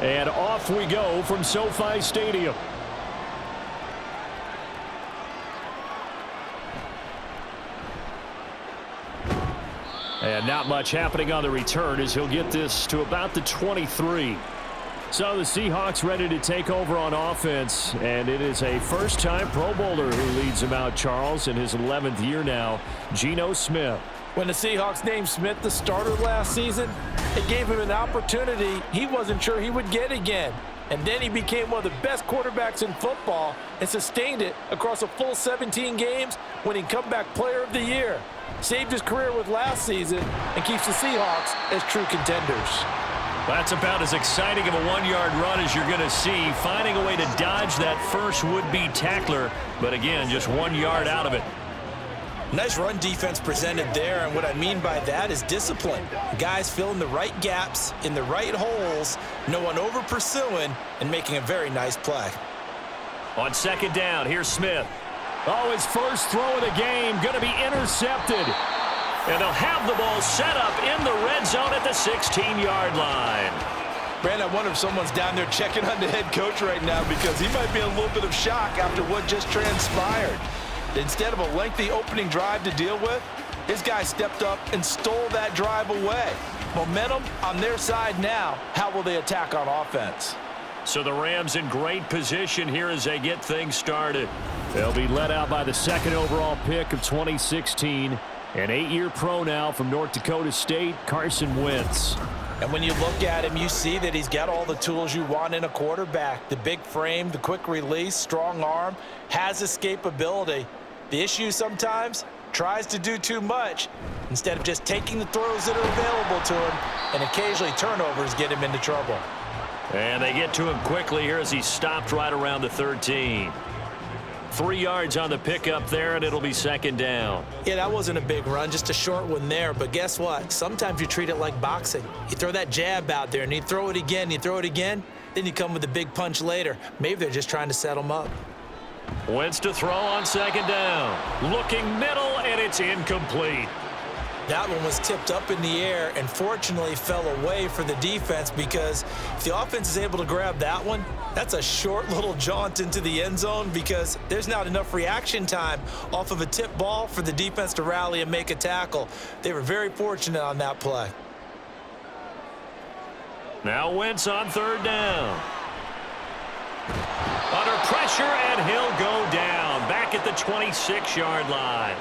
And off we go from SoFi Stadium. And not much happening on the return as he'll get this to about the 23. So the Seahawks ready to take over on offense, and it is a first-time Pro Bowler who leads them out, Charles, in his 11th year now, Geno Smith. When the Seahawks named Smith the starter last season, it gave him an opportunity he wasn't sure he would get again. And then he became one of the best quarterbacks in football and sustained it across a full 17 games, winning Comeback Player of the Year. Saved his career with last season and keeps the Seahawks as true contenders. That's about as exciting of a one-yard run as you're going to see, finding a way to dodge that first would-be tackler, but again, just 1 yard out of it. Nice run defense presented there, and what I mean by that is discipline. Guys filling the right gaps in the right holes, no one over-pursuing, and making a very nice play. On second down, here's Smith. Oh, his first throw of the game, going to be intercepted. And they'll have the ball set up in the red zone at the 16-yard line. Brandon, I wonder if someone's down there checking on the head coach right now because he might be in a little bit of shock after what just transpired. Instead of a lengthy opening drive to deal with, his guy stepped up and stole that drive away. Momentum on their side now. How will they attack on offense? So the Rams in great position here as they get things started. They'll be led out by the second overall pick of 2016. An 8-year pro now from North Dakota State, Carson Wentz. And when you look at him, you see that he's got all the tools you want in a quarterback. The big frame, the quick release, strong arm, has escapability. The issue sometimes, tries to do too much instead of just taking the throws that are available to him, and occasionally turnovers get him into trouble. And they get to him quickly here as he's stopped right around the 13. 3 yards on the pickup there, and it'll be second down. Yeah, that wasn't a big run, just a short one there. But guess what? Sometimes you treat it like boxing. You throw that jab out there, and you throw it again, then you come with a big punch later. Maybe they're just trying to set him up. Wentz to throw on second down. Looking middle, and it's incomplete. That one was tipped up in the air and fortunately fell away for the defense, because if the offense is able to grab that one, that's a short little jaunt into the end zone because there's not enough reaction time off of a tip ball for the defense to rally and make a tackle. They were very fortunate on that play. Now Wentz on third down. Under pressure, and he'll go down back at the 26-yard line.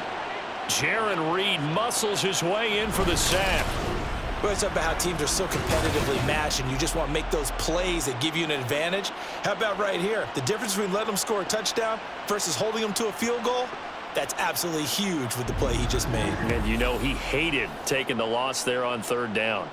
Jaron Reed muscles his way in for the sack. Well, it's about how teams are so competitively matched, and you just want to make those plays that give you an advantage. How about right here? The difference between letting them score a touchdown versus holding them to a field goal, that's absolutely huge with the play he just made. And you know he hated taking the loss there on third down.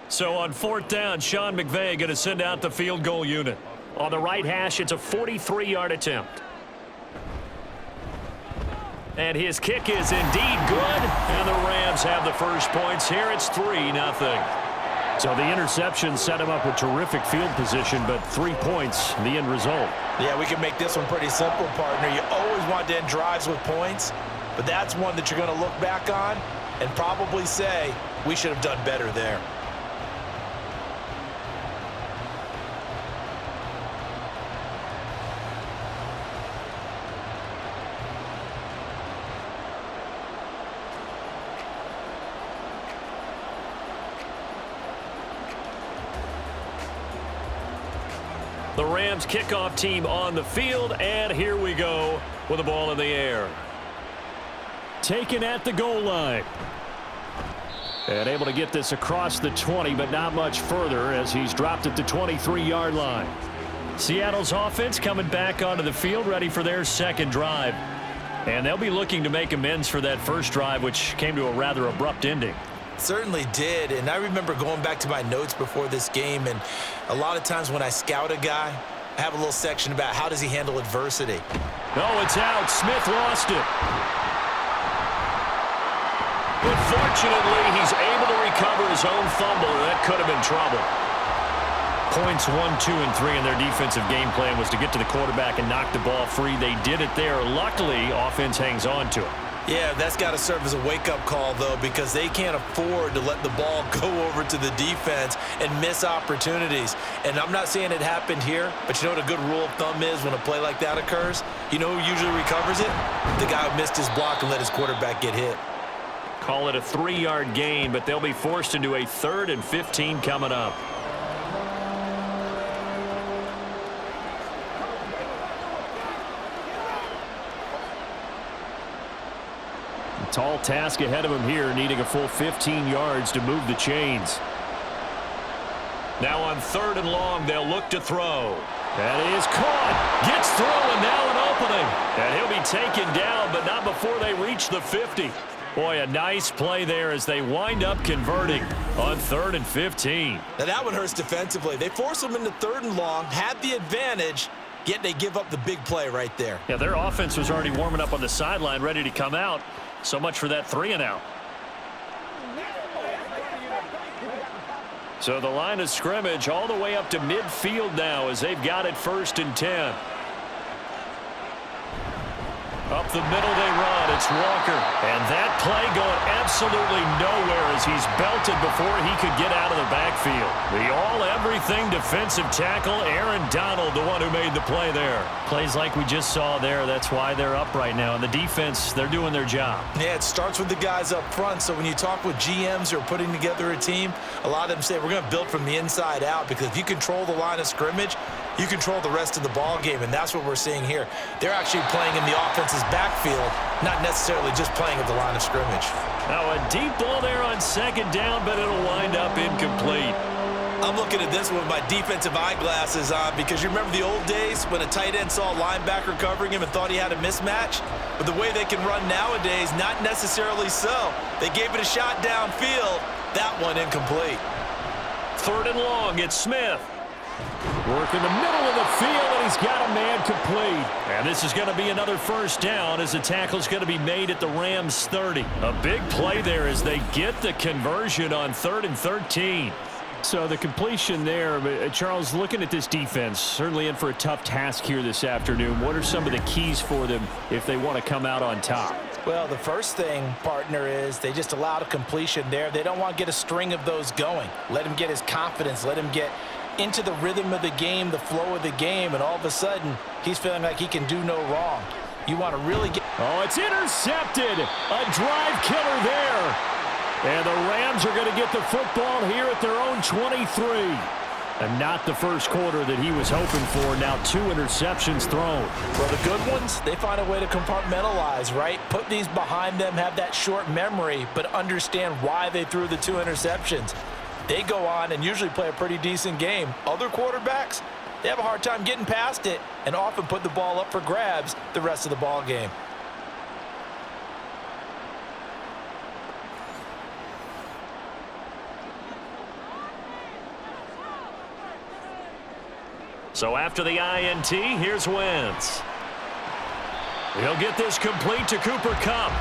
So on fourth down, Sean McVay going to send out the field goal unit. On the right hash, it's a 43-yard attempt. And his kick is indeed good, and the Rams have the first points here. It's 3-0. So the interception set him up with terrific field position, but 3 points, the end result. Yeah, we can make this one pretty simple, partner. You always want to end drives with points, but that's one that you're going to look back on and probably say, we should have done better there. The Rams kickoff team on the field, and here we go with the ball in the air. Taken at the goal line. And able to get this across the 20, but not much further as he's dropped at the 23-yard line. Seattle's offense coming back onto the field, ready for their second drive. And they'll be looking to make amends for that first drive, which came to a rather abrupt ending. Certainly did, and I remember going back to my notes before this game, and a lot of times when I scout a guy, I have a little section about how does he handle adversity. No, it's out. Smith lost it. But fortunately, he's able to recover his own fumble. That could have been trouble. Points 1, 2, and 3 in their defensive game plan was to get to the quarterback and knock the ball free. They did it there. Luckily, offense hangs on to it. Yeah, that's got to serve as a wake-up call, though, because they can't afford to let the ball go over to the defense and miss opportunities. And I'm not saying it happened here, but you know what a good rule of thumb is when a play like that occurs? You know who usually recovers it? The guy who missed his block and let his quarterback get hit. Call it a 3-yard gain, but they'll be forced into a 3rd and 15 coming up. Tall task ahead of him here, needing a full 15 yards to move the chains. Now on 3rd and long, they'll look to throw. That is caught. Gets through, and now an opening. And he'll be taken down, but not before they reach the 50. Boy, a nice play there as they wind up converting on 3rd and 15. Now that one hurts defensively. They force them into 3rd and long, had the advantage, yet they give up the big play right there. Yeah, their offense was already warming up on the sideline, ready to come out. So much for that 3-and-out. So the line of scrimmage all the way up to midfield now as they've got it 1st and 10. Up the middle they run. It's Walker. And that play going absolutely nowhere as he's belted before he could get out of the backfield. The all-everything defensive tackle, Aaron Donald, the one who made the play there. Plays like we just saw there. That's why they're up right now. And the defense, they're doing their job. Yeah, it starts with the guys up front. So when you talk with GMs who are putting together a team, a lot of them say we're going to build from the inside out, because if you control the line of scrimmage, you control the rest of the ball game, and that's what we're seeing here. They're actually playing in the offense's backfield, not necessarily just playing at the line of scrimmage. Now a deep ball there on 2nd down, but it'll wind up incomplete. I'm looking at this with my defensive eyeglasses on, because you remember the old days when a tight end saw a linebacker covering him and thought he had a mismatch? But the way they can run nowadays, not necessarily so. They gave it a shot downfield. That one incomplete. 3rd and long, it's Smith. Work in the middle of the field, and he's got a man complete. And this is going to be another 1st down as the tackle's going to be made at the Rams' 30. A big play there as they get the conversion on 3rd and 13. So the completion there, Charles, looking at this defense, certainly in for a tough task here this afternoon. What are some of the keys for them if they want to come out on top? Well, the first thing, partner, is they just allowed a completion there. They don't want to get a string of those going. Let him get his confidence. Let him get into the rhythm of the game, the flow of the game, and all of a sudden, he's feeling like he can do no wrong. You want to really get... Oh, it's intercepted. A drive killer there. And the Rams are going to get the football here at their own 23. And not the first quarter that he was hoping for. Now 2 interceptions thrown. Well, the good ones, they find a way to compartmentalize, right? Put these behind them, have that short memory, but understand why they threw the 2 interceptions. They go on and usually play a pretty decent game. Other quarterbacks, they have a hard time getting past it and often put the ball up for grabs the rest of the ball game. So after the INT, here's Wentz. He'll get this complete to Cooper Kupp.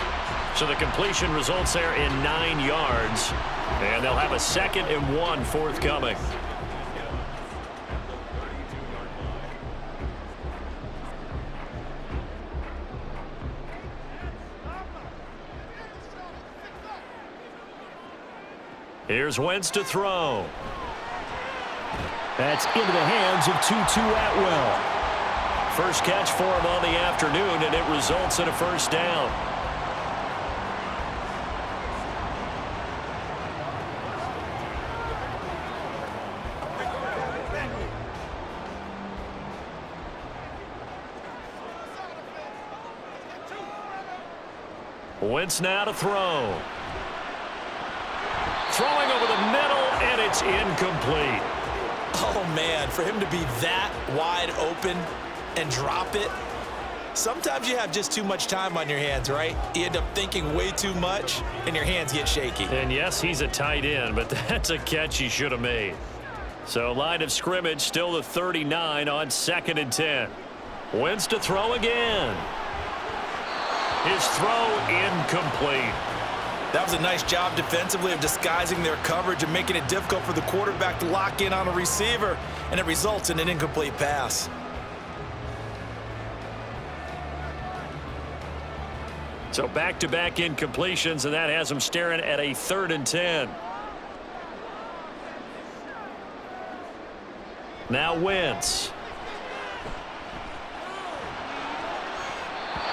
So the completion results there in 9 yards. And they'll have a 2nd and 1 forthcoming. Here's Wentz to throw. That's into the hands of Tutu Atwell. First catch for him on the afternoon, and it results in a 1st down. Wentz now to throw. Throwing over the middle, and it's incomplete. Oh, man, for him to be that wide open and drop it. Sometimes you have just too much time on your hands, right? You end up thinking way too much, and your hands get shaky. And yes, he's a tight end, but that's a catch he should have made. So line of scrimmage still the 39 on 2nd and 10. Wentz to throw again. His throw incomplete. That was a nice job defensively of disguising their coverage and making it difficult for the quarterback to lock in on a receiver, and it results in an incomplete pass. So back-to-back incompletions, and that has them staring at a 3rd and 10. Now Wentz.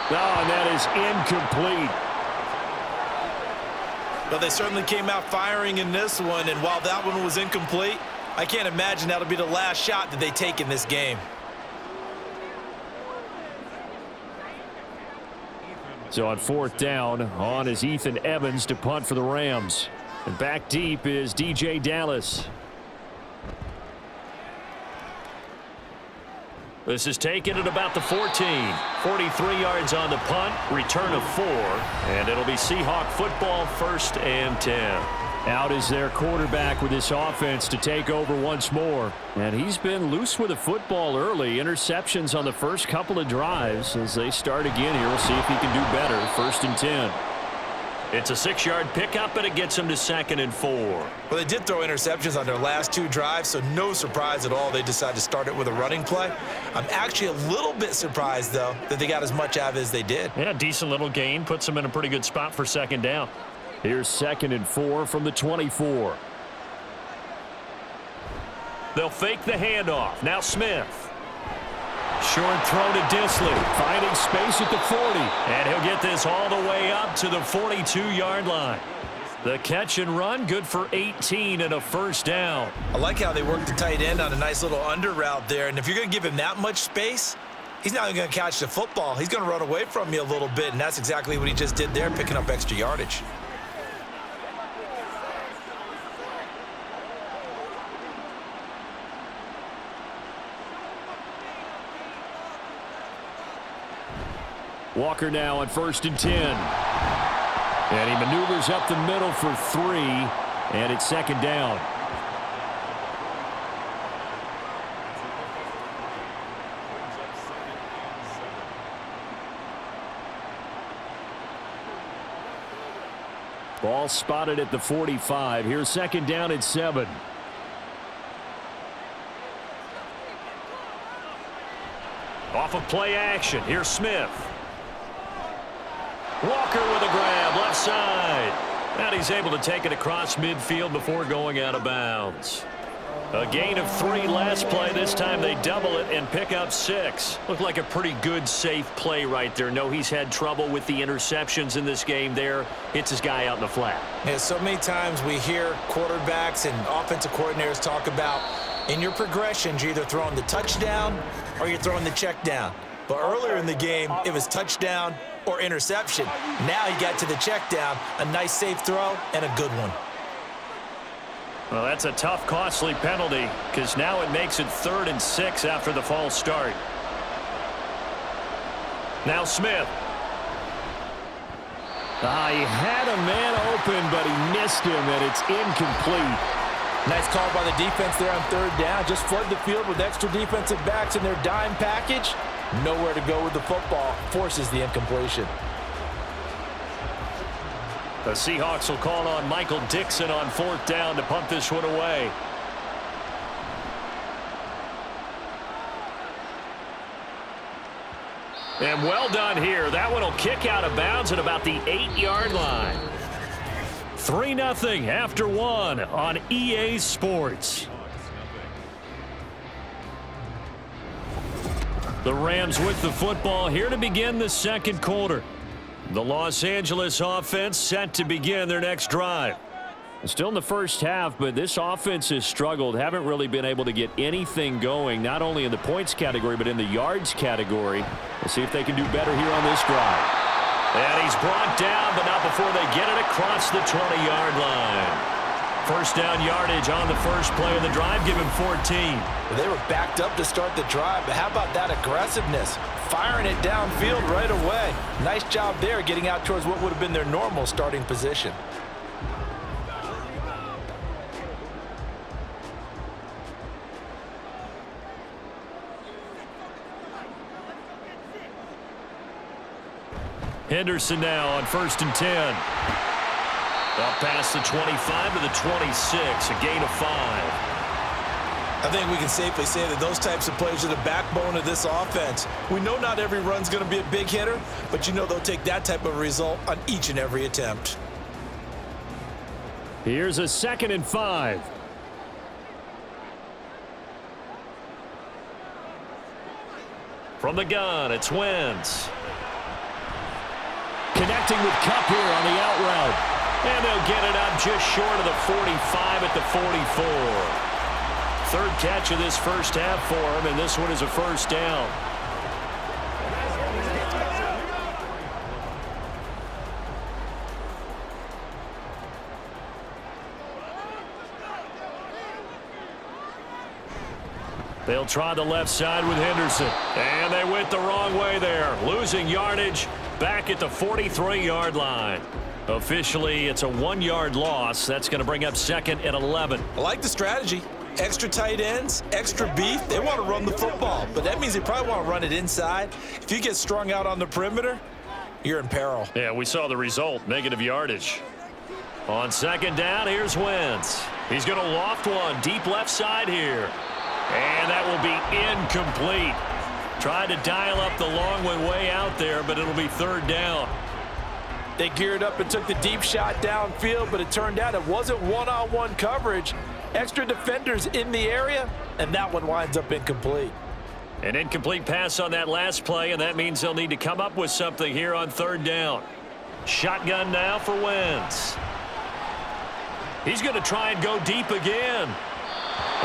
Oh, and that is incomplete. Well, they certainly came out firing in this one, and while that one was incomplete, I can't imagine that'll be the last shot that they take in this game. So on 4th down, on is Ethan Evans to punt for the Rams. And back deep is DJ Dallas. This is taken at about the 14. 43 yards on the punt, return of 4, and it'll be Seahawk football, 1st and 10. Out is their quarterback with this offense to take over once more. And he's been loose with the football early. Interceptions on the first couple of drives. As they start again here, we'll see if he can do better. 1st and 10. It's a 6-yard pickup, and it gets him to 2nd and 4. Well, they did throw interceptions on their last 2 drives, so no surprise at all they decided to start it with a running play. I'm actually a little bit surprised, though, that they got as much out of it as they did. Yeah, decent little gain. Puts them in a pretty good spot for 2nd down. Here's 2nd and 4 from the 24. They'll fake the handoff. Now Smith. Short throw to Disley, finding space at the 40. And he'll get this all the way up to the 42-yard line. The catch and run, good for 18 and a 1st down. I like how they worked the tight end on a nice little under route there. And if you're going to give him that much space, he's not going to catch the football. He's going to run away from you a little bit, and that's exactly what he just did there, picking up extra yardage. Walker now on 1st and 10. And he maneuvers up the middle for 3. And it's 2nd down. Ball spotted at the 45. Here's 2nd down and 7. Off of play action. Here's Smith. Walker with a grab, left side. And he's able to take it across midfield before going out of bounds. A gain of 3 last play. This time they double it and pick up 6. Looked like a pretty good, safe play right there. No, he's had trouble with the interceptions in this game there. Hits his guy out in the flat. Yeah, so many times we hear quarterbacks and offensive coordinators talk about in your progressions, you're either throwing the touchdown or you're throwing the check down. But earlier in the game, it was touchdown or interception. Now he got to the check down, a nice safe throw, and a good one. Well, that's a tough, costly penalty because now it makes it 3rd and 6 after the false start. Now Smith. He had a man open, but he missed him, and it's incomplete. Nice call by the defense there on 3rd down. Just flood the field with extra defensive backs in their dime package. Nowhere to go with the football. Forces the incompletion. The Seahawks will call on Michael Dixon on 4th down to punt this one away. And well done here. That one will kick out of bounds at about the 8-yard line. 3-0 after 1 on EA Sports. The Rams with the football here to begin the 2nd quarter. The Los Angeles offense set to begin their next drive. Still in the first half, but this offense has struggled. Haven't really been able to get anything going, not only in the points category, but in the yards category. We'll see if they can do better here on this drive. And he's brought down, but not before they get it across the 20-yard line. 1st down yardage on the first play of the drive, give him 14. Well, they were backed up to start the drive, but how about that aggressiveness? Firing it downfield right away. Nice job there getting out towards what would have been their normal starting position. Henderson now on 1st and 10. Up past the 25 to the 26, a gain of 5. I think we can safely say that those types of plays are the backbone of this offense. We know not every run's going to be a big hitter, but you know they'll take that type of result on each and every attempt. Here's a 2nd and 5. From the gun, it's Wentz. Connecting with Kupp here on the out route. And they'll get it up just short of the 45 at the 44. Third catch of this first half for him, and this one is a first down. They'll try the left side with Henderson. And they went the wrong way there, losing yardage back at the 43-yard line. Officially, it's a 1-yard loss. That's going to bring up 2nd and 11. I like the strategy. Extra tight ends, extra beef. They want to run the football, but that means they probably want to run it inside. If you get strung out on the perimeter, you're in peril. Yeah, we saw the result, negative yardage. On 2nd down, here's Wentz. He's going to loft one deep left side here. And that will be incomplete. Tried to dial up the long one way out there, but it'll be 3rd down. They geared up and took the deep shot downfield, but it turned out it wasn't one-on-one coverage. Extra defenders in the area, and that one winds up incomplete. An incomplete pass on that last play, and that means they'll need to come up with something here on 3rd down. Shotgun now for Wentz. He's going to try and go deep again.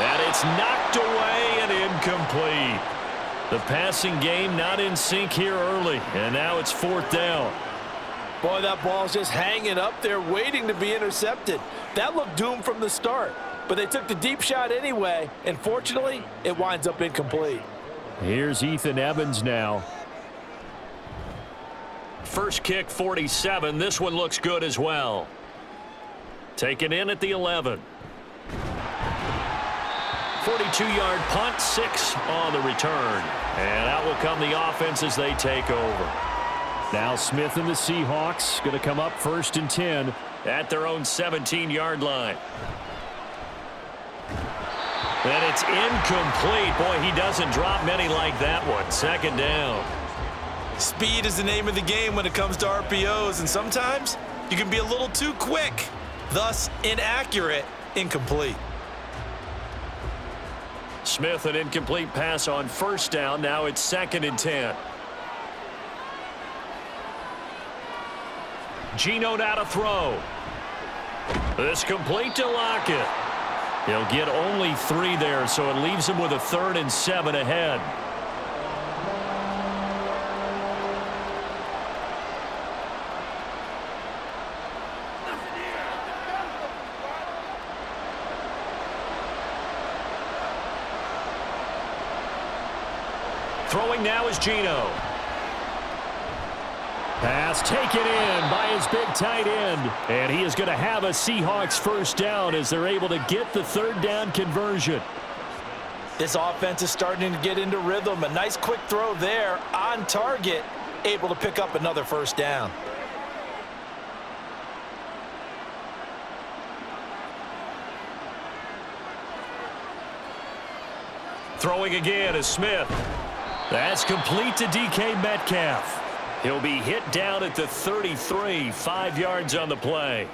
And it's knocked away and incomplete. The passing game not in sync here early, and now it's 4th down. Boy, that ball's just hanging up there waiting to be intercepted. That looked doomed from the start. But they took the deep shot anyway, and fortunately, it winds up incomplete. Here's Ethan Evans now. First kick, 47. This one looks good as well. Taken in at the 11. 42-yard punt, 6 on the return. And out will come the offense as they take over. Now Smith and the Seahawks going to come up 1st and 10 at their own 17-yard line. And it's incomplete. Boy, he doesn't drop many like that one. 2nd down. Speed is the name of the game when it comes to RPOs, and sometimes you can be a little too quick, thus inaccurate, incomplete. Smith, an incomplete pass on 1st down. Now it's 2nd and 10. Geno now to throw. This complete to Lockett. He'll get only 3 there, so it leaves him with a 3rd and 7 ahead. Throwing now is Geno. Pass taken in by his big tight end. And he is going to have a Seahawks 1st down as they're able to get the 3rd down conversion. This offense is starting to get into rhythm. A nice quick throw there on target, able to pick up another 1st down. Throwing again is Smith. That's complete to DK Metcalf. He'll be hit down at the 33, 5 yards on the play.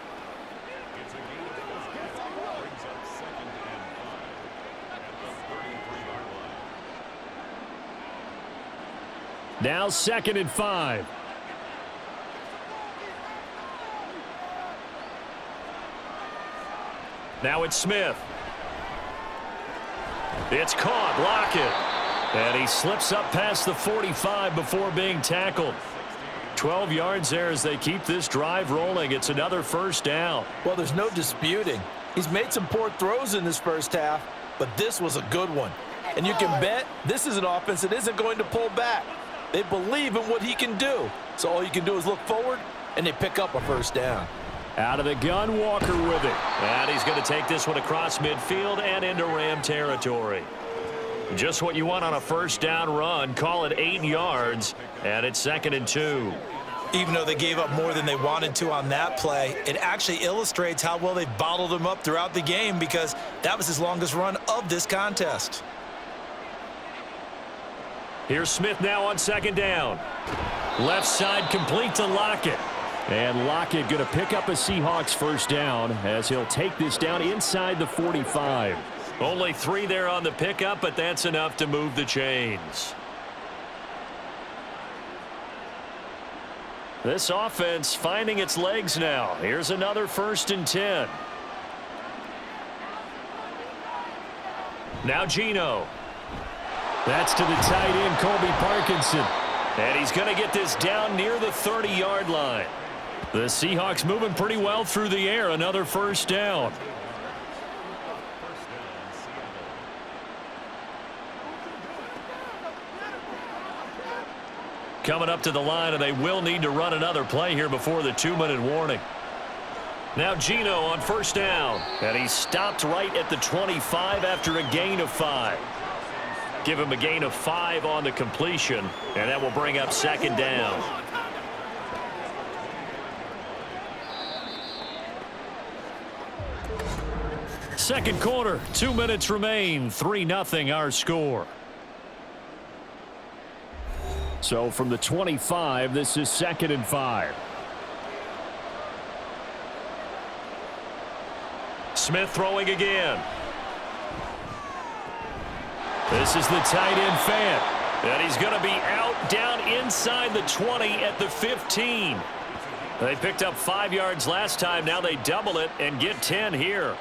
Now 2nd and 5. Now it's Smith. It's caught. Lockett. And he slips up past the 45 before being tackled. 12 yards there as they keep this drive rolling. It's another 1st down. Well, there's no disputing. He's made some poor throws in this first half, but this was a good one. And you can bet this is an offense that isn't going to pull back. They believe in what he can do. So all you can do is look forward, and they pick up a 1st down. Out of the gun, Walker with it. And he's going to take this one across midfield and into Ram territory. Just what you want on a 1st down run. Call it 8 yards, and it's 2nd and 2. Even though they gave up more than they wanted to on that play, it actually illustrates how well they bottled them up throughout the game because That was his longest run of this contest. Here's Smith now on second down. Left side complete to Lockett. And Lockett going to pick up a Seahawks first down as he'll take this down inside the 45. Only 3 there on the pickup, but that's enough to move the chains. This offense finding its legs now. Here's another 1st and 10. Now Geno. That's to the tight end, Colby Parkinson. And he's going to get this down near the 30-yard line. The Seahawks moving pretty well through the air. Another first down. Coming up to the line, and they will need to run another play here before the 2-minute warning. Now Geno on first down. And he stopped right at the 25 after a gain of 5. Give him a gain of 5 on the completion, and that will bring up second down. Second quarter, 2 minutes remain, 3-0 our score. So from the 25, this is 2nd and 5. Smith throwing again. This is the tight end Fant. And he's going to be out down inside the 20 at the 15. They picked up 5 yards last time. Now they double it and get 10 here.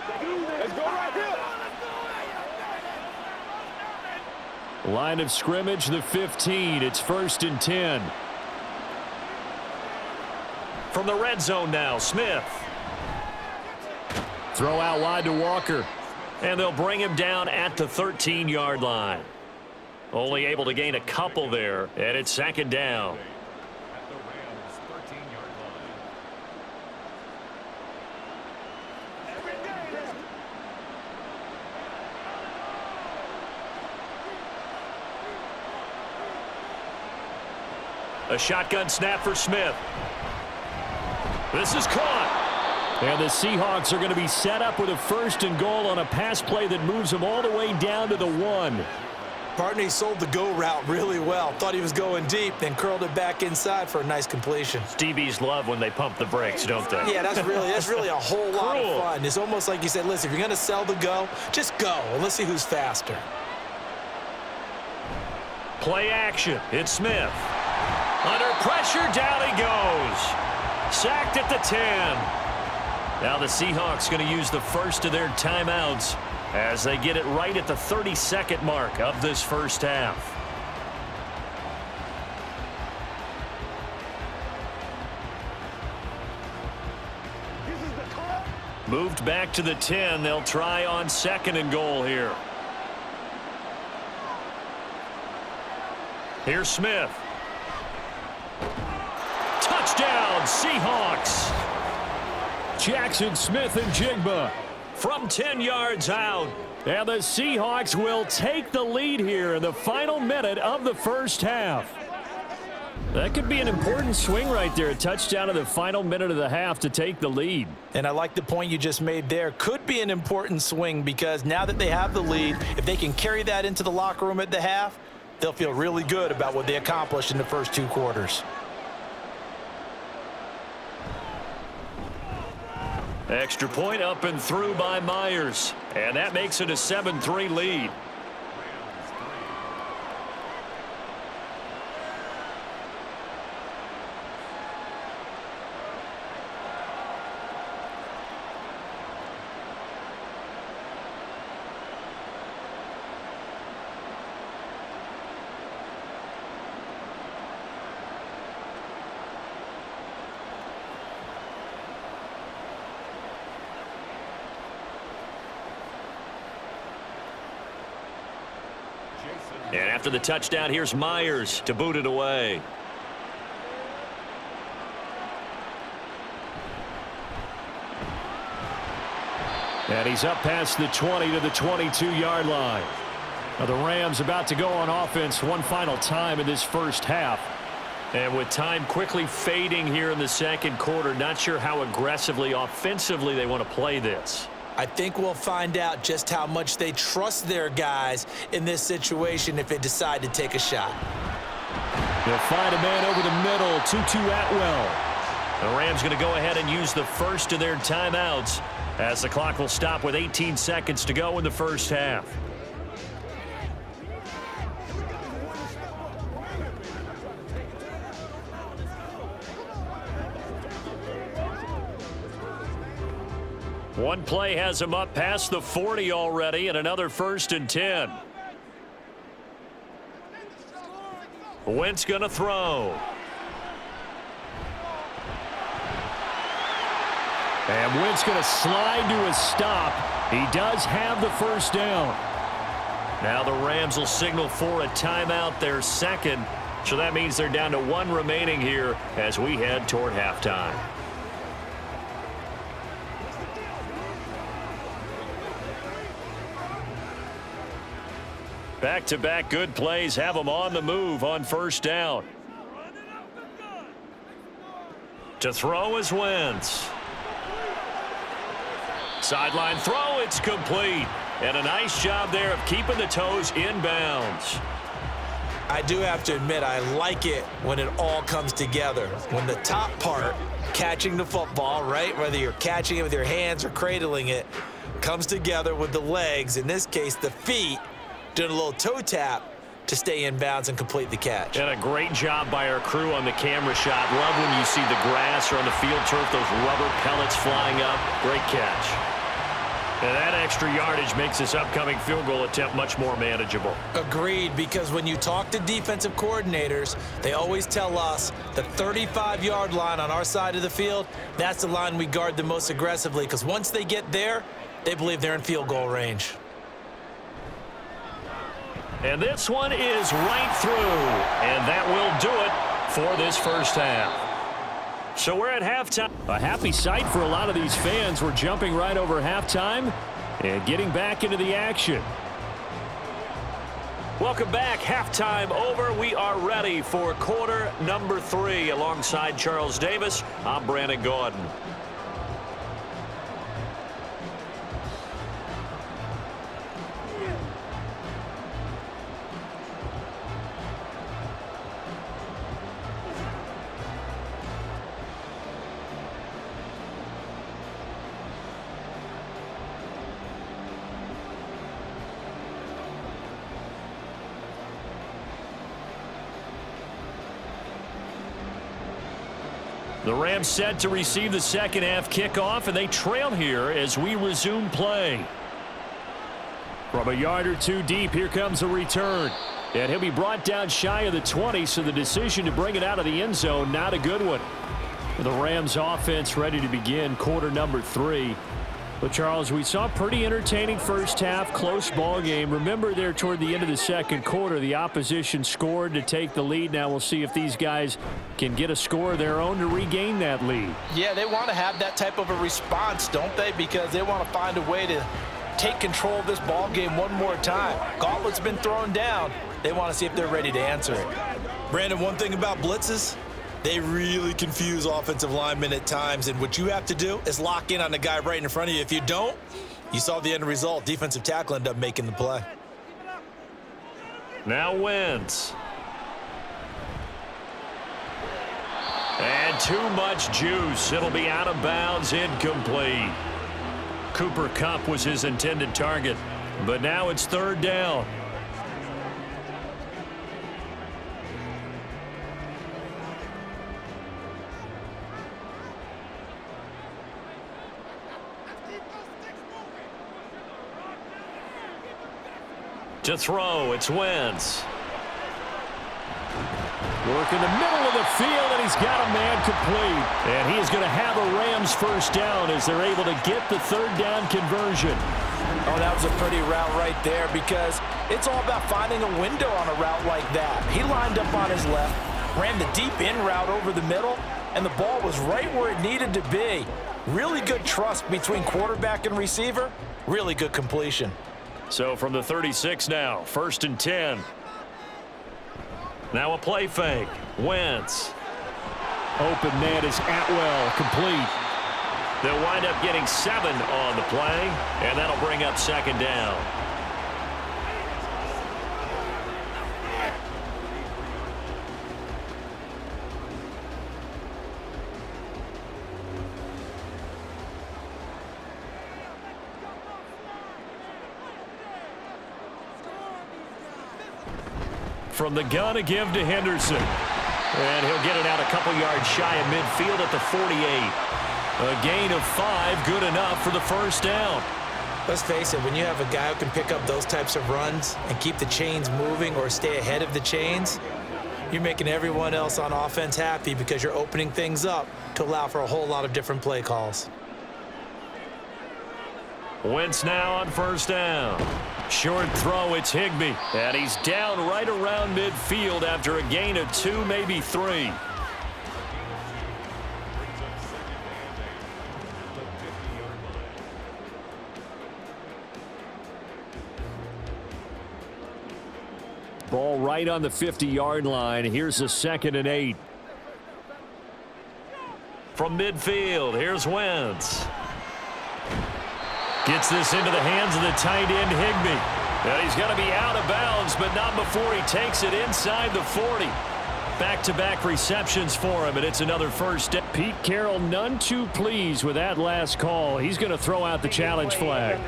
Let's go right here. Line of scrimmage, the 15. It's 1st and 10. From the red zone now, Smith. Throw out wide to Walker. And they'll bring him down at the 13-yard line. Only able to gain a couple there, and it's second down. A shotgun snap for Smith. This is caught. And the Seahawks are going to be set up with a 1st and goal on a pass play that moves them all the way down to the 1. Partner, he sold the go route really well. Thought he was going deep, then curled it back inside for a nice completion. DBs love when they pump the brakes, don't they? Yeah, that's really a whole lot of fun. It's almost like you said, listen, if you're going to sell the go, just go, and let's see who's faster. Play action. It's Smith. Under pressure, down he goes. Sacked at the 10. Now the Seahawks going to use the first of their timeouts as they get it right at the 32nd mark of this first half. Moved back to the 10. They'll try on 2nd and goal here. Here's Smith. Touchdown, Seahawks. Jackson, Smith, and Jigba from 10 yards out. And the Seahawks will take the lead here in the final minute of the first half. That could be an important swing right there. A touchdown in the final minute of the half to take the lead. And I like the point you just made there. Could be an important swing because now that they have the lead, if they can carry that into the locker room at the half, they'll feel really good about what they accomplished in the first 2 quarters. Extra point up and through by Myers. And that makes it a 7-3 lead. And after the touchdown, here's Myers to boot it away. And he's up past the 20 to the 22-yard line. Now the Rams about to go on offense one final time in this first half. And with time quickly fading here in the second quarter, not sure how aggressively, offensively they want to play this. I think we'll find out just how much they trust their guys in this situation if they decide to take a shot. They'll find a man over the middle, Tutu Atwell. The Rams going to go ahead and use the first of their timeouts as the clock will stop with 18 seconds to go in the first half. One play has him up past the 40 already, and another 1st and 10. Wentz going to throw. And Wentz going to slide to a stop. He does have the first down. Now the Rams will signal for a timeout, their second. So that means they're down to 1 remaining here as we head toward halftime. Back-to-back good plays have them on the move on first down. To throw is Wentz. Sideline throw, it's complete. And a nice job there of keeping the toes in bounds. I do have to admit, I like it when it all comes together. When the top part, catching the football, right, whether you're catching it with your hands or cradling it, comes together with the legs, in this case the feet, doing a little toe tap to stay in bounds and complete the catch. And a great job by our crew on the camera shot. Love when you see the grass or on the field turf, those rubber pellets flying up. Great catch. And that extra yardage makes this upcoming field goal attempt much more manageable. Agreed, because when you talk to defensive coordinators, they always tell us the 35-yard line on our side of the field, that's the line we guard the most aggressively, because once they get there, they believe they're in field goal range. And this one is right through, and that will do it for this first half. So we're at halftime. A happy sight for a lot of these fans. We're jumping right over halftime and getting back into the action. Welcome back. Halftime over. We are ready for quarter number 3. Alongside Charles Davis, I'm Brandon Gordon. The Rams set to receive the second half kickoff, and they trail here as we resume play. From a yard or two deep, here comes a return. And he'll be brought down shy of the 20, so the decision to bring it out of the end zone, not a good one. The Rams offense ready to begin quarter number 3. But, Charles, we saw a pretty entertaining first half, close ball game. Remember there toward the end of the second quarter, the opposition scored to take the lead. Now we'll see if these guys can get a score of their own to regain that lead. Yeah, they want to have that type of a response, don't they? Because they want to find a way to take control of this ball game one more time. Gauntlet's been thrown down. They want to see if they're ready to answer it. Brandon, one thing about blitzes, they really confuse offensive linemen at times, and what you have to do is lock in on the guy right in front of you. If you don't, you saw the end result. Defensive tackle ended up making the play. Now Wentz. And too much juice. It'll be out of bounds, incomplete. Cooper Kupp was his intended target, but now it's third down. To throw, it's Wentz. Work in the middle of the field, and he's got a man complete. And he is going to have a Rams first down as they're able to get the third down conversion. Oh, that was a pretty route right there, because it's all about finding a window on a route like that. He lined up on his left, ran the deep in route over the middle, and the ball was right where it needed to be. Really good trust between quarterback and receiver. Really good completion. So from the 36 now, 1st and 10. Now a play fake. Wentz. Open man is Atwell, complete. They'll wind up getting 7 on the play, and that'll bring up 2nd down. From the gun, a give to Henderson. And he'll get it out a couple yards shy of midfield at the 48. A gain of 5, good enough for the 1st down. Let's face it, when you have a guy who can pick up those types of runs and keep the chains moving or stay ahead of the chains, you're making everyone else on offense happy because you're opening things up to allow for a whole lot of different play calls. Wentz now on 1st down. Short throw, it's Higbee. And he's down right around midfield after a gain of 2, maybe 3. Ball right on the 50-yard line. Here's a 2nd and 8. From midfield, here's Wentz. Gets this into the hands of the tight end, Higbee. And he's going to be out of bounds, but not before he takes it inside the 40. Back-to-back receptions for him, and it's another 1st down. Pete Carroll, none too pleased with that last call. He's going to throw out the challenge flag.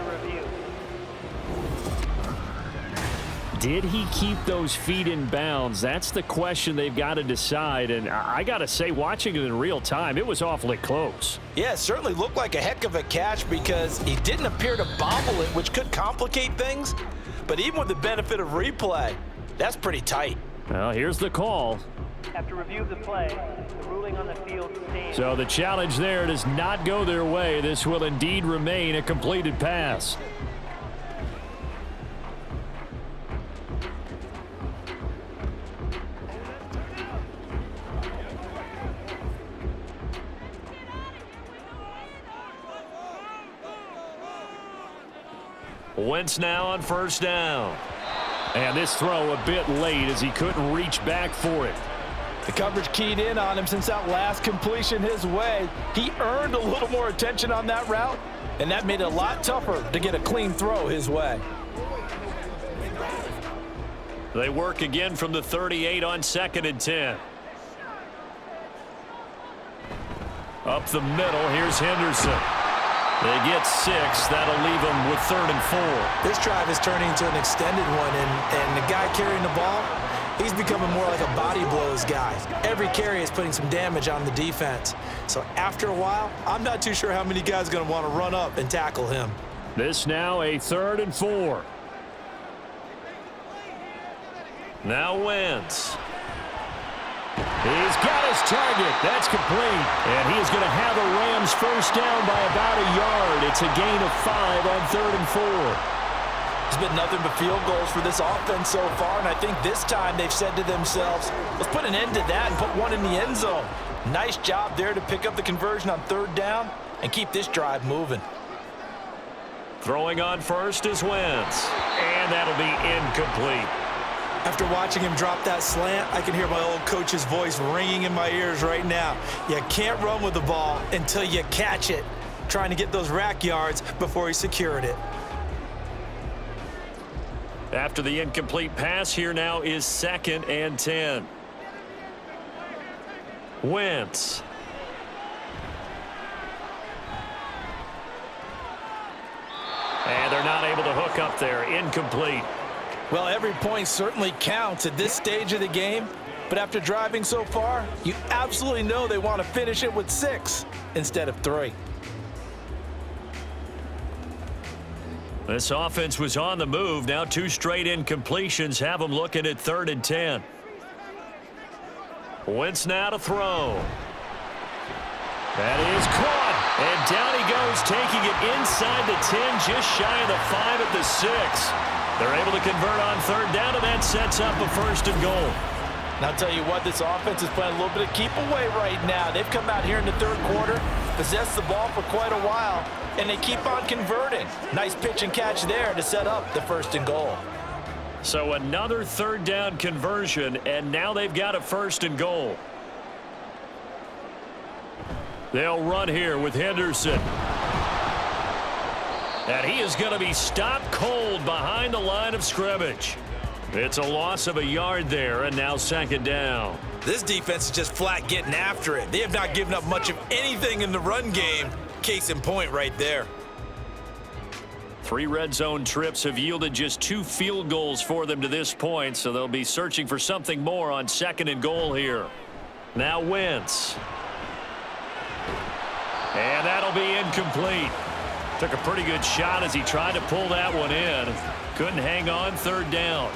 Did he keep those feet in bounds? That's the question they've got to decide. And I got to say, watching it in real time, it was awfully close. Yeah, it certainly looked like a heck of a catch because he didn't appear to bobble it, which could complicate things. But even with the benefit of replay, that's pretty tight. Well, here's the call. After review of the play, the ruling on the field stands. So the challenge there does not go their way. This will indeed remain a completed pass. Wentz now on 1st down. And this throw a bit late as he couldn't reach back for it. The coverage keyed in on him since that last completion his way. He earned a little more attention on that route, and that made it a lot tougher to get a clean throw his way. They work again from the 38 on 2nd and 10. Up the middle, here's Henderson. They get 6. That'll leave them with 3rd and 4. This drive is turning into an extended one, and the guy carrying the ball, he's becoming more like a body blows guy. Every carry is putting some damage on the defense. So after a while, I'm not too sure how many guys are going to want to run up and tackle him. This now a 3rd and 4. Now Wentz. He's got his target. That's complete. And he is going to have a Rams 1st down by about a yard. It's a gain of 5 on 3rd and 4. There's been nothing but field goals for this offense so far, and I think this time they've said to themselves, let's put an end to that and put one in the end zone. Nice job there to pick up the conversion on 3rd down and keep this drive moving. Throwing on 1st is Wentz. And that'll be incomplete. After watching him drop that slant, I can hear my old coach's voice ringing in my ears right now. You can't run with the ball until you catch it. Trying to get those rack yards before he secured it. After the incomplete pass, here now is 2nd and 10. Wentz. And they're not able to hook up there. Incomplete. Well, every point certainly counts at this stage of the game, but after driving so far, you absolutely know they want to finish it with 6 instead of 3. This offense was on the move. Now 2 straight incompletions have them looking at 3rd and 10. Wentz now to throw. That is caught. And down he goes, taking it inside the 10, just shy of the 5 at the 6. They're able to convert on 3rd down, and that sets up a 1st and goal. And I'll tell you what, this offense is playing a little bit of keep away right now. They've come out here in the 3rd quarter, possessed the ball for quite a while, and they keep on converting. Nice pitch and catch there to set up the 1st and goal. So another 3rd down conversion, and now they've got a 1st and goal. They'll run here with Henderson. And he is going to be stopped cold behind the line of scrimmage. It's a loss of a yard there, and now second down. This defense is just flat getting after it. They have not given up much of anything in the run game. Case in point right there. 3 red zone trips have yielded just 2 field goals for them to this point, so they'll be searching for something more on second and goal here. Now Wentz. And that'll be incomplete. Took a pretty good shot as he tried to pull that one in. Couldn't hang on, third down.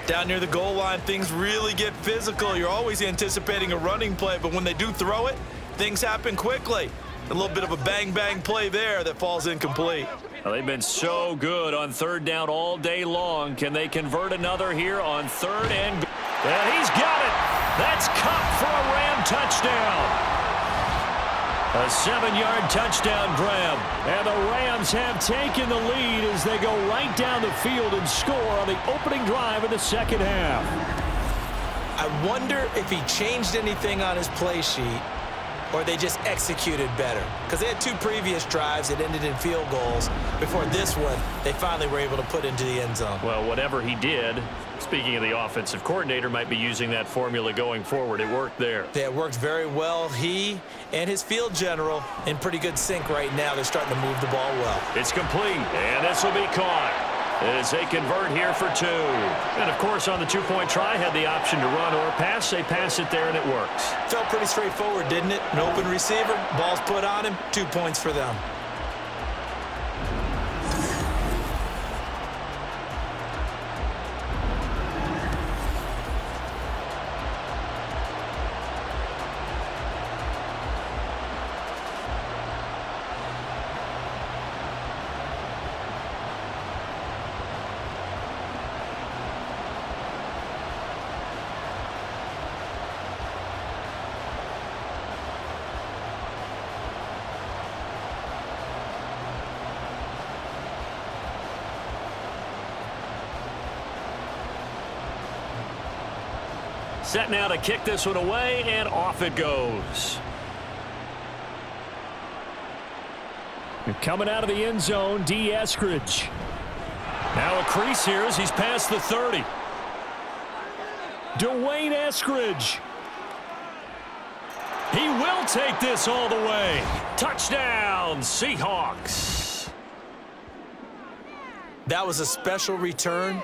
Down near the goal line, things really get physical. You're always anticipating a running play, but when they do throw it, things happen quickly. A little bit of a bang-bang play there that falls incomplete. Well, they've been so good on third down all day long. Can they convert another here on third and he's got it. That's Kupp for a Ram touchdown. A 7-yard touchdown grab. And the Rams have taken the lead as they go right down the field and score on the opening drive of the second half. I wonder if he changed anything on his play sheet or they just executed better. Because they had 2 previous drives that ended in field goals. Before this one, they finally were able to put into the end zone. Well, whatever he did, speaking of the offensive coordinator, might be using that formula going forward. It worked there. Yeah, it worked very well. He and his field general in pretty good sync right now. They're starting to move the ball well. It's complete, and this will be caught as they convert here for 2. And, of course, on the 2-point try, had the option to run or pass. They pass it there, and it works. Felt pretty straightforward, didn't it? An open receiver, ball's put on him, 2 points for them. Set now to kick this one away, and off it goes. And coming out of the end zone, D. Eskridge. Now a crease here as he's past the 30. Dwayne Eskridge. He will take this all the way. Touchdown, Seahawks. That was a special return,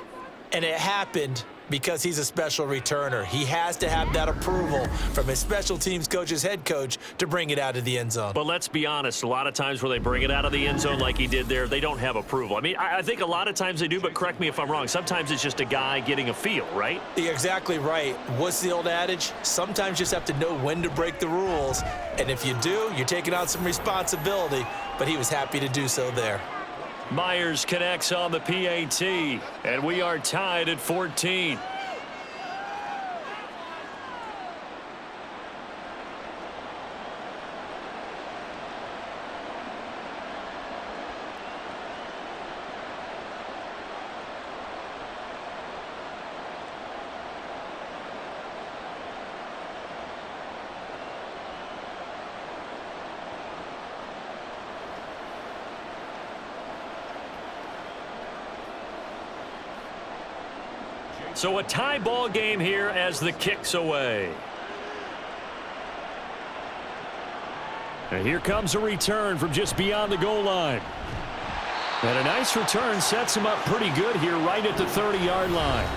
and it happened because he's a special returner. He has to have that approval from his special teams coach's head coach to bring it out of the end zone. But let's be honest, a lot of times where they bring it out of the end zone like he did there, they don't have approval. I mean, I think a lot of times they do, but correct me if I'm wrong. Sometimes it's just a guy getting a feel, right? You're exactly right. What's the old adage? Sometimes you just have to know when to break the rules. And if you do, you're taking on some responsibility. But he was happy to do so there. Myers connects on the PAT, and we are tied at 14. So a tie ball game here as the kick's away. And here comes a return from just beyond the goal line. And a nice return sets him up pretty good here right at the 30-yard line.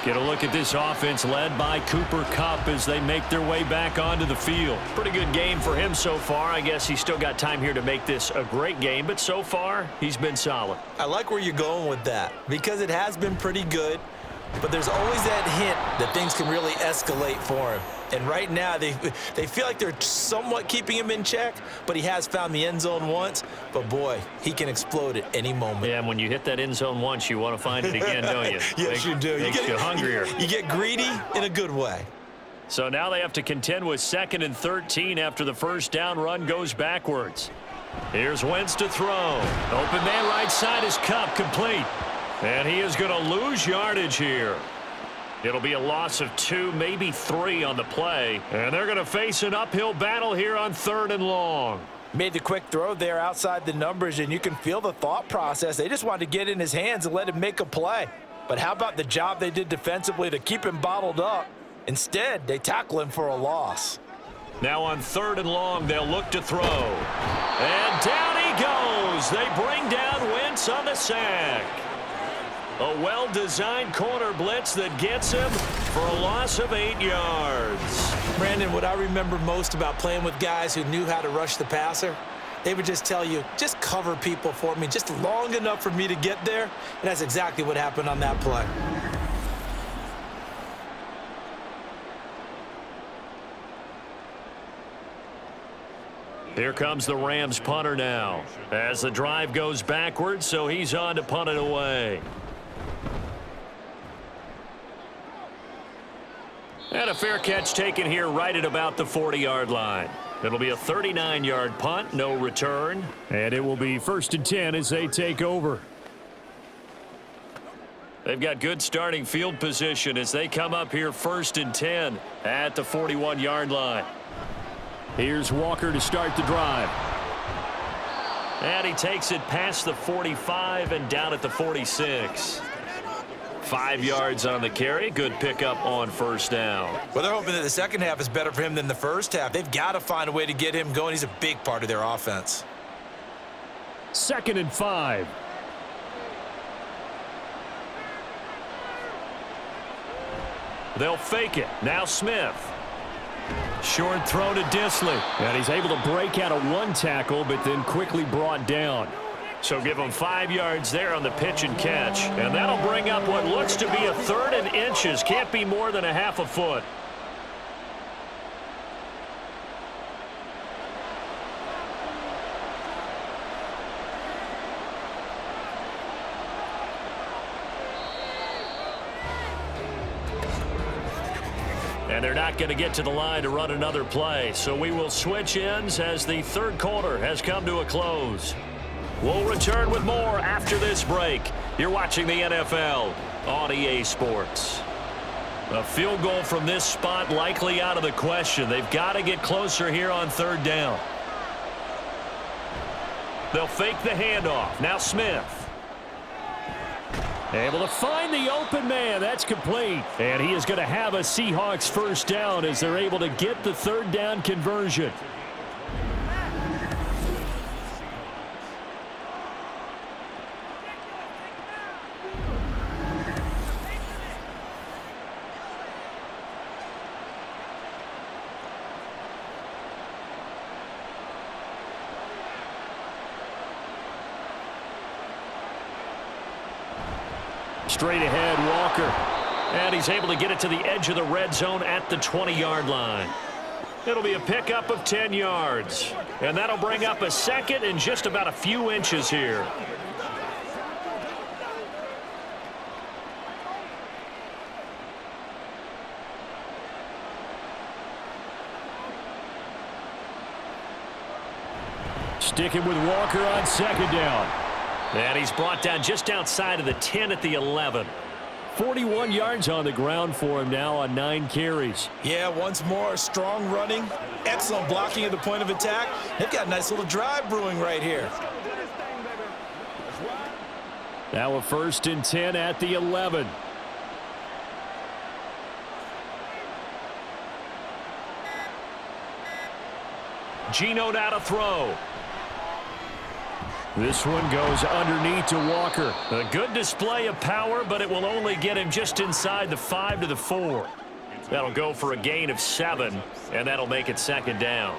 Get a look at this offense led by Cooper Kupp as they make their way back onto the field. Pretty good game for him so far. I guess he's still got time here to make this a great game, but so far he's been solid. I like where you're going with that because it has been pretty good. But there's always that hint that things can really escalate for him. And right now, they feel like they're somewhat keeping him in check, but he has found the end zone once. But, boy, he can explode at any moment. Yeah, and when you hit that end zone once, you want to find it again, don't you? Yes, you do. Makes you hungrier. You get greedy in a good way. So now they have to contend with 2nd and 13 after the first down run goes backwards. Here's Wentz to throw. Open man right side is Kupp, complete. And he is going to lose yardage here. It'll be a loss of 2, maybe 3 on the play. And they're going to face an uphill battle here on 3rd and long. Made the quick throw there outside the numbers, and you can feel the thought process. They just wanted to get in his hands and let him make a play. But how about the job they did defensively to keep him bottled up? Instead, they tackle him for a loss. Now on 3rd and long, they'll look to throw. And down he goes. They bring down Wentz on the sack. A well-designed corner blitz that gets him for a loss of 8 yards. Brandon, what I remember most about playing with guys who knew how to rush the passer, they would just tell you, just cover people for me, just long enough for me to get there. And that's exactly what happened on that play. Here comes the Rams punter now. As the drive goes backwards, so he's on to punt it away. And a fair catch taken here right at about the 40-yard line. It'll be a 39-yard punt, no return. And it will be 1st and 10 as they take over. They've got good starting field position as they come up here 1st and 10 at the 41-yard line. Here's Walker to start the drive. And he takes it past the 45 and down at the 46. 5 yards on the carry. Good pickup on 1st down. Well, they're hoping that the second half is better for him than the first half. They've got to find a way to get him going. He's a big part of their offense. 2nd and 5. They'll fake it. Now Smith. Short throw to Disley. And he's able to break out of 1 tackle, but then quickly brought down. So give him 5 yards there on the pitch and catch. And that'll bring up what looks to be a 3rd and inches. Can't be more than a half a foot. And they're not going to get to the line to run another play. So we will switch ends as the 3rd quarter has come to a close. We'll return with more after this break. You're watching the NFL on EA Sports. A field goal from this spot likely out of the question. They've got to get closer here on 3rd down. They'll fake the handoff. Now Smith. Able to find the open man. That's complete. And he is going to have a Seahawks 1st down as they're able to get the 3rd down conversion. Straight ahead, Walker. And he's able to get it to the edge of the red zone at the 20-yard line. It'll be a pickup of 10 yards. And that'll bring up a 2nd and just about a few inches here. Sticking with Walker on 2nd down. And he's brought down just outside of the 10 at the 11. 41 yards on the ground for him now on 9 carries. Yeah, once more, strong running, excellent blocking at the point of attack. They've got a nice little drive brewing right here. Now a 1st and 10 at the 11. Geno now to throw. This one goes underneath to Walker. A good display of power, but it will only get him just inside the 5 to the 4. That'll go for a gain of 7, and that'll make it 2nd down.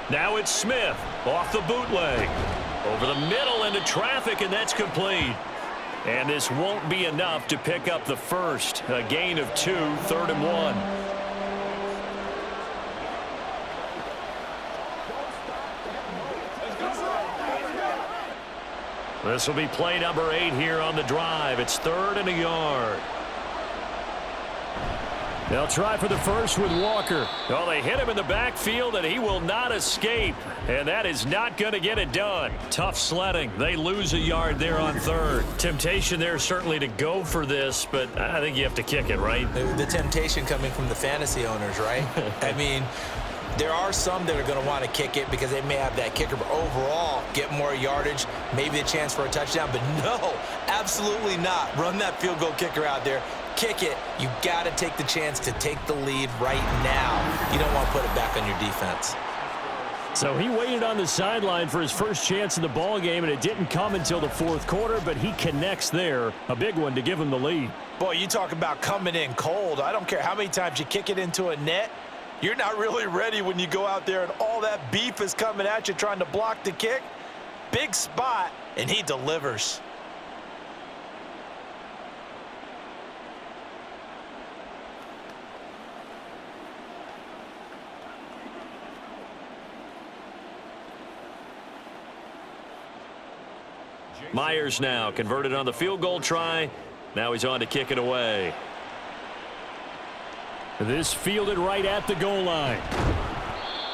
Now it's Smith off the bootleg. Over the middle into traffic, and that's complete. And this won't be enough to pick up the 1st. A gain of 2, 3rd and 1. This will be play number 8 here on the drive. It's 3rd and a yard. They'll try for the first with Walker. Well, they hit him in the backfield, and he will not escape. And that is not going to get it done. Tough sledding. They lose a yard there on third. Temptation there certainly to go for this, but I think you have to kick it, right? The temptation coming from the fantasy owners, right? I mean, there are some that are going to want to kick it because they may have that kicker, but overall, get more yardage, maybe a chance for a touchdown. But no, absolutely not. Run that field goal kicker out there. Kick it. You got to take the chance to take the lead right now. You don't want to put it back on your defense. So he waited on the sideline for his first chance in the ball game, and it didn't come until the fourth quarter, but he connects there. A big one to give him the lead. Boy, you talk about coming in cold. I don't care how many times you kick it into a net. You're not really ready when you go out there and all that beef is coming at you trying to block the kick. Big spot, and he delivers. Myers now converted on the field goal try. Now he's on to kick it away. This fielded right at the goal line.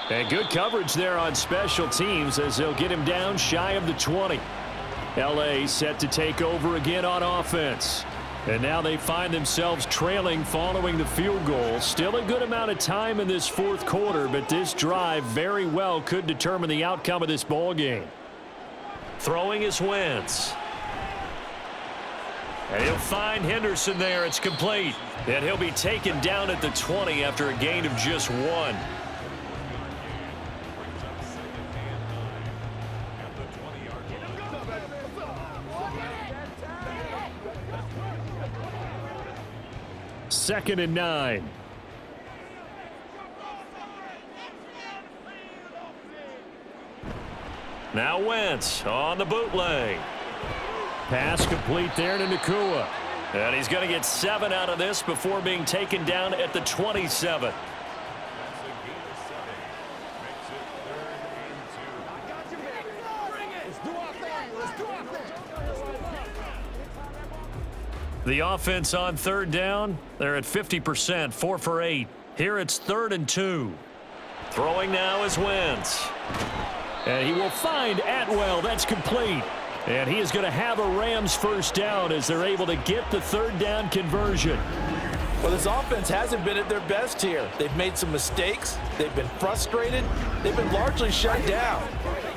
And good coverage there on special teams as they'll get him down shy of the 20. L.A. set to take over again on offense. And now they find themselves trailing following the field goal. Still a good amount of time in this fourth quarter, but this drive very well could determine the outcome of this ball game. Throwing is Wentz. And he'll find Henderson there. It's complete. And he'll be taken down at the 20 after a gain of just 1. Second and 9. Now Wentz on the bootleg. Pass complete there to Nakua. And he's going to get 7 out of this before being taken down at the 27. The offense on third down, they're at 50%, 4 for 8. Here it's 3rd and 2. Throwing now is Wentz. And he will find Atwell. That's complete. And he is going to have a Rams first down as they're able to get the third down conversion. Well, this offense hasn't been at their best here. They've made some mistakes. They've been frustrated. They've been largely shut down.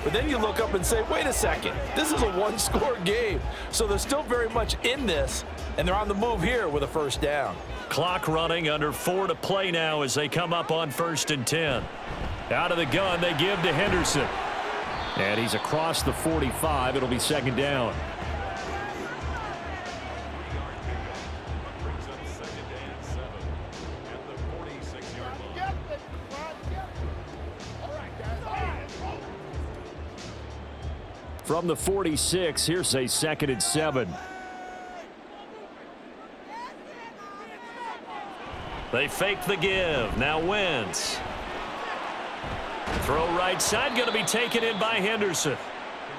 But then you look up and say, wait a second, this is a one-score game. So they're still very much in this, and they're on the move here with a first down. Clock running, under 4 to play now as they come up on 1st and 10. Out of the gun, they give to Henderson. And he's across the 45. It'll be second down. From the 46, here's a 2nd and 7. They fake the give. Now Wentz. Throw right side, going to be taken in by Henderson.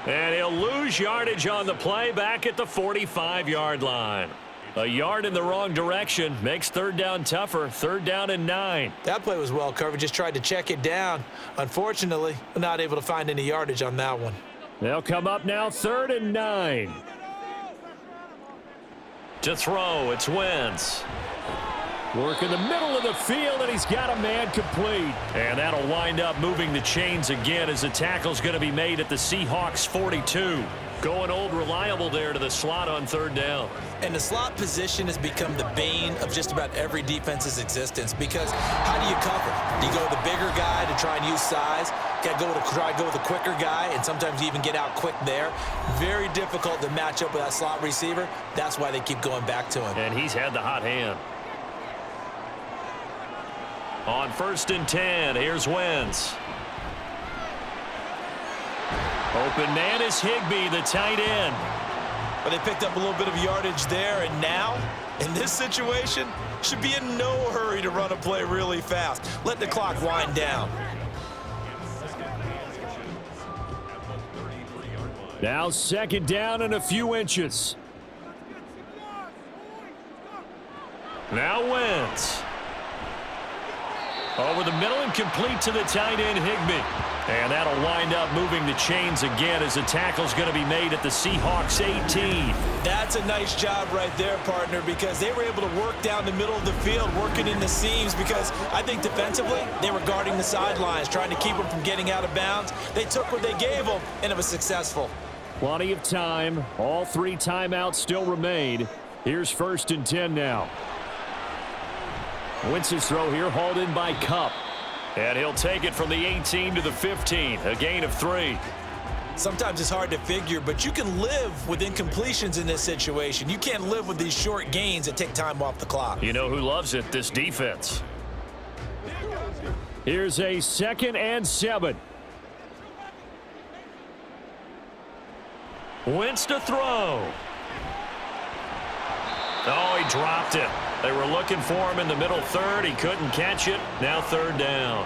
And he'll lose yardage on the play back at the 45-yard line. A yard in the wrong direction makes third down tougher. 3rd down and 9. That play was well covered. Just tried to check it down. Unfortunately, not able to find any yardage on that one. They'll come up now 3rd and 9. To throw, it's Wentz. Work in the middle of the field, and he's got a man complete. And that'll wind up moving the chains again as the tackle's going to be made at the Seahawks 42. Going old reliable there to the slot on 3rd down. And the slot position has become the bane of just about every defense's existence because how do you cover? Do you go with the bigger guy to try and use size? Got to try to go with the quicker guy, and sometimes you even get out quick there. Very difficult to match up with that slot receiver. That's why they keep going back to him. And he's had the hot hand. On 1st and 10, here's Wentz. Open man is Higbee, the tight end. But they picked up a little bit of yardage there, and now, in this situation, should be in no hurry to run a play really fast. Let the clock wind down. Now 2nd down and a few inches. Now Wentz. Over the middle and complete to the tight end, Higbee. And that'll wind up moving the chains again as the tackle's going to be made at the Seahawks 18. That's a nice job right there, partner, because they were able to work down the middle of the field, working in the seams, because I think defensively they were guarding the sidelines, trying to keep them from getting out of bounds. They took what they gave them, and it was successful. Plenty of time. All 3 timeouts still remain. Here's 1st and 10 now. Wentz's throw here hauled in by Kupp. And he'll take it from the 18 to the 15, a gain of 3. Sometimes it's hard to figure, but you can live with incompletions in this situation. You can't live with these short gains that take time off the clock. You know who loves it? This defense. Here's a 2nd and 7. Wentz to throw. Oh, he dropped it. They were looking for him in the middle third. He couldn't catch it. Now 3rd down.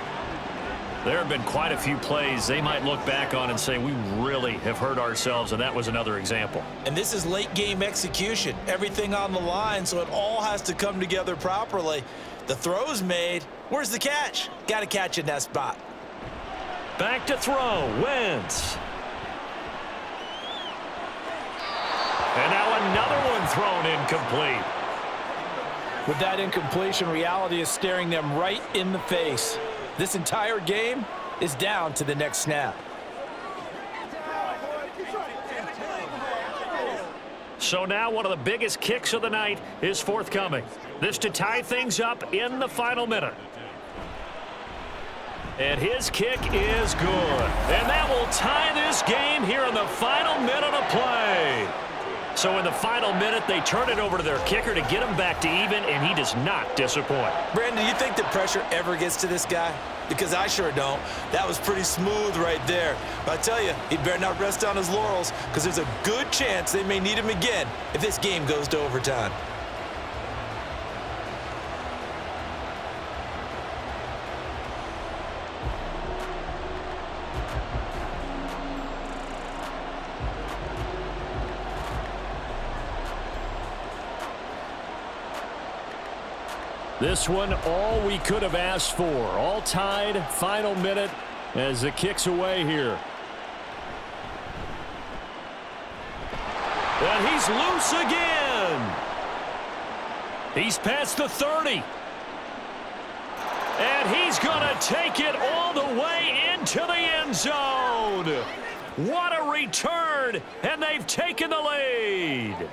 There have been quite a few plays they might look back on and say, we really have hurt ourselves, and that was another example. And this is late game execution. Everything on the line, so it all has to come together properly. The throw's made. Where's the catch? Got to catch in that spot. Back to throw. Wentz. And now another one thrown incomplete. With that incompletion, reality is staring them right in the face. This entire game is down to the next snap. So now one of the biggest kicks of the night is forthcoming. This to tie things up in the final minute. And his kick is good. And that will tie this game here in the final minute of play. So in the final minute, they turn it over to their kicker to get him back to even, and he does not disappoint. Brandon, do you think the pressure ever gets to this guy? Because I sure don't. That was pretty smooth right there. But I tell you, he better not rest on his laurels, because there's a good chance they may need him again if this game goes to overtime. This one, all we could have asked for. All tied, final minute as the kick's away here. And he's loose again. He's past the 30. And he's going to take it all the way into the end zone. What a return, and they've taken the lead.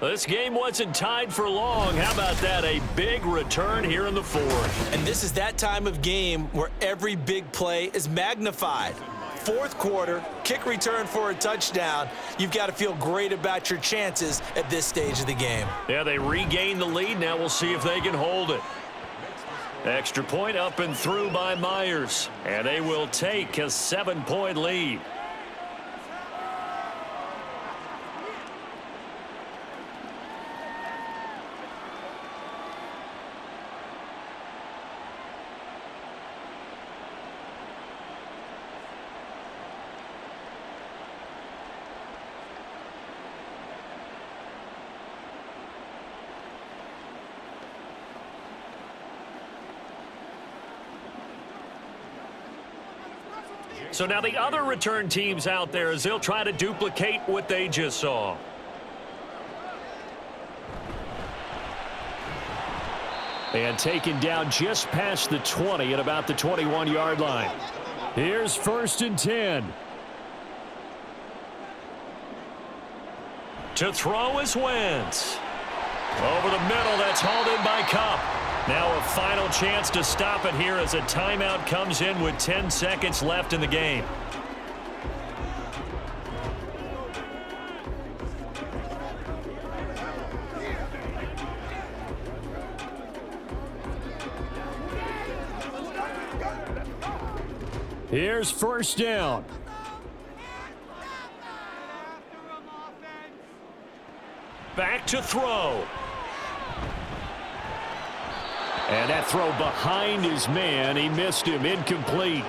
This game wasn't tied for long. How about that? A big return here in the 4th. And this is that time of game where every big play is magnified. 4th quarter, kick return for a touchdown. You've got to feel great about your chances at this stage of the game. Yeah, they regain the lead. Now we'll see if they can hold it. Extra point up and through by Myers. And they will take a 7-point lead. So now the other return teams out there as they'll try to duplicate what they just saw. And taken down just past the 20 at about the 21-yard line. Here's 1st and 10. To throw is Wentz. Over the middle, that's hauled in by Kupp. Now a final chance to stop it here as a timeout comes in with 10 seconds left in the game. Here's 1st down. Back to throw. And that throw behind his man. He missed him. Incomplete.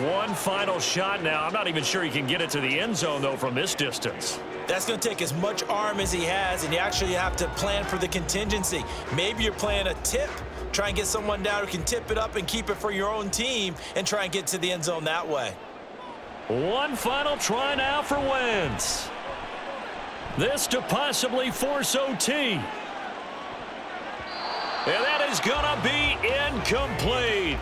One final shot now. I'm not even sure he can get it to the end zone, though, from this distance. That's going to take as much arm as he has, and you actually have to plan for the contingency. Maybe you're playing a tip Try and get someone down who can tip it up and keep it for your own team and try and get to the end zone that way. One final try now for Wentz. This to possibly force OT. And that is going to be incomplete.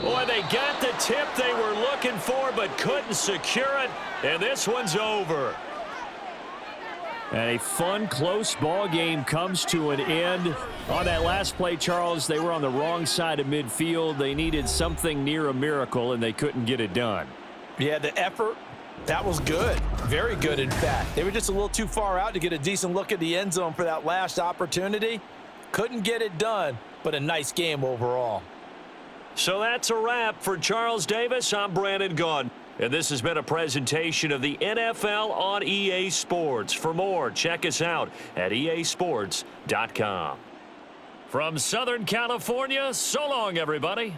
Boy, they got the tip they were looking for but couldn't secure it. And this one's over. And a fun, close ball game comes to an end. On that last play, Charles, they were on the wrong side of midfield. They needed something near a miracle, and they couldn't get it done. Yeah, the effort, that was good. Very good, in fact. They were just a little too far out to get a decent look at the end zone for that last opportunity. Couldn't get it done, but a nice game overall. So that's a wrap for Charles Davis. I'm Brandon Gaudin. And this has been a presentation of the NFL on EA Sports. For more, check us out at easports.com. From Southern California, so long, everybody.